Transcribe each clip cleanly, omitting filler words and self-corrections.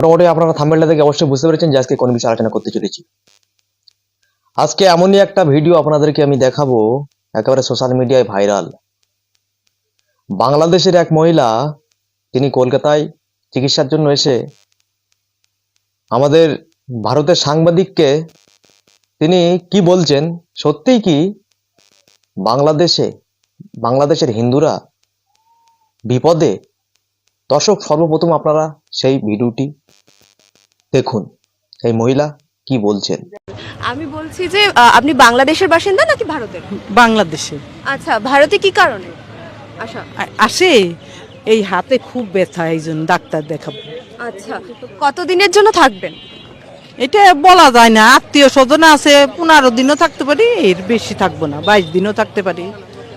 মোটামুটি আপনারা থাম্বনেলটা দেখে অবশ্যই বুঝতে পেরেছেন যে আজকে কোন বিষয়ে আলোচনা করতে চলেছি। আজকে এমনই একটা ভিডিও আপনাদেরকে আমি দেখাবো, একেবারে সোশ্যাল মিডিয়ায় ভাইরাল। বাংলাদেশের এক মহিলা, তিনি কলকাতায় চিকিৎসার জন্য এসে আমাদের ভারতের সাংবাদিককে তিনি কি বলছেন, সত্যিই কি বাংলাদেশের হিন্দুরা বিপদে? দর্শক, সর্বপ্রথম আপনারা সেই ভিডিওটি দেখুন, এই মহিলা কি বলছেন। আমি বলছি যে আপনি বাংলাদেশের বাসিন্দা নাকি ভারতের? বাংলাদেশে আচ্ছা, ভারতে কি কারণে আচ্ছা আসে। এই হাতে খুব ব্যথা, এই জন্য ডাক্তার দেখাবো। আচ্ছা, কতদিনের জন্য থাকবেন? এটা বলা যায় না, আত্মীয় স্বজন আছে, 15 দিনও থাকতে পারি, এর বেশি থাকবো না, 22 দিনও থাকতে পারি।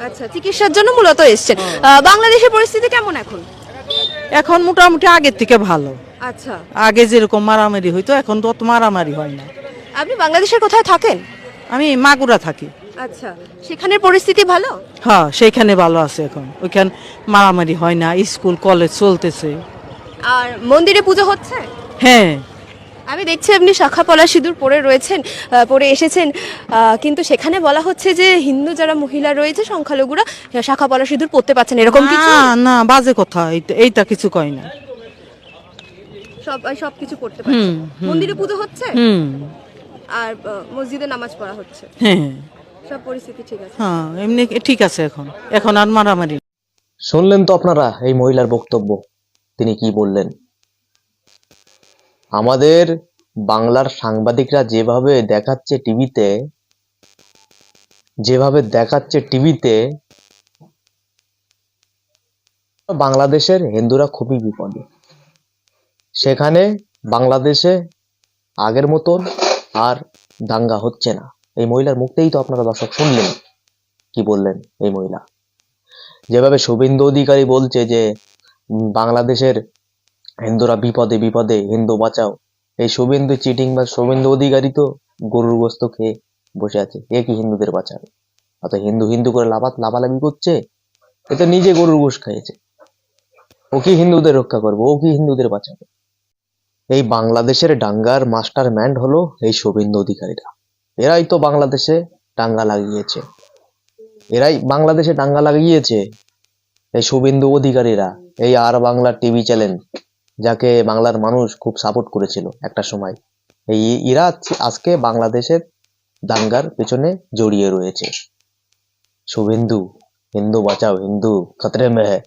আচ্ছা, চিকিৎসার জন্য মূলত এসেছেন। বাংলাদেশের পরিস্থিতি কেমন এখন? এখন মোটামুটি আগের থেকে ভালো। আচ্ছা, আগে যেরকম মারামারি হইতো, এখন তো অত মারামারি হয় না। আপনি বাংলাদেশের কোথায় থাকেন? আমি মাগুরা থাকি। আচ্ছা, সেখানের পরিস্থিতি ভালো? হ্যাঁ, সেইখানে ভালো আছে এখন, ওইখানে মারামারি হয় না, স্কুল কলেজ চলতেছে। আর মন্দিরে পুজো হচ্ছে? হ্যাঁ, আমি দেখছি আপনি শাখা পলা সিঁদুর পরে রয়েছেন, পরে এসেছেন, কিন্তু সেখানে বলা হচ্ছে যে হিন্দু যারা মহিলা রয়েছে সংখ্যালঘুরা শাখা পলা সিঁদুর পরতে পারছেন, এরকম কিছু? না না, বাজে কথা, এইটা কিছু কয় না। সবকিছু করতে পারছেন। মন্দিরে পুজো হচ্ছে হুম। আর মসজিদে নামাজ পড়া হচ্ছে, হ্যাঁ সব পরিস্থিতি ঠিক আছে। হ্যাঁ, এমনি ঠিক আছে এখন, এখন আর মারামারি। শুনলেন তো আপনারা এই মহিলার বক্তব্য, তিনি কি বললেন। আমাদের বাংলার সাংবাদিকরা যেভাবে দেখাচ্ছে টিভিতে বাংলাদেশের হিন্দুরা খুবই বিপদে। সেখানে বাংলাদেশে আগের মতন আর দাঙ্গা হচ্ছে না। এই মহিলার মুখতেই তো আপনারা দর্শক শুনলেন কি বললেন। এই মহিলা যেভাবে শুভেন্দু অধিকারী বলছে যে বাংলাদেশের হিন্দুরা বিপদে বিপদে, হিন্দু বাঁচাও। এই শুভেন্দু চিটিং বা শুভেন্দু অধিকারী তো গরুর গোস্ত খেয়ে বসে আছে। এ কি হিন্দুদের বাঁচাবে? অত হিন্দু হিন্দু করে লাফালাফি করছে, এ তো নিজে গরুর গোশ খাইয়েছে। ও কি হিন্দুদের রক্ষা করবে? ও কি হিন্দুদের বাঁচাবে? এই বাংলাদেশের দাঙ্গার মাস্টার মাইন্ড হলো এই শুভেন্দু অধিকারীরা। এরাই তো বাংলাদেশে দাঙ্গা লাগিয়েছে এই শুভেন্দু অধিকারীরা। এই আর বাংলা টিভি চ্যানেল, যাকে বাংলার মানুষ খুব সাপোর্ট করেছিল একটা সময়, এরা আজকে বাংলাদেশের দাঙ্গার পেছনে জড়িয়ে রয়েছে। শুভেন্দু, হিন্দু বাঁচাও, হিন্দু খতরে মে হ্যায়,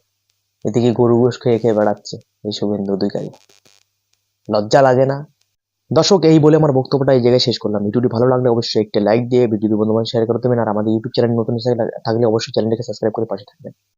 এদিকে গরু গোশ খেয়ে খেয়ে বেড়াচ্ছে এই শুভেন্দু অধিকারী। লজ্জা লাগে না? দর্শক, এই বলে আমার বক্তব্যটা এই জায়গায় শেষ করলাম। ভিডিওটি ভালো লাগলে অবশ্যই একটা লাইক দিয়ে ভিডিওটি বন্ধু বান্ধব শেয়ার করে দেবেন। আর আমাদের ইউটিউব চ্যানেল নতুন থাকলে অবশ্যই চ্যানেলটিকে সাবস্ক্রাইব করে পাশে থাকবেন।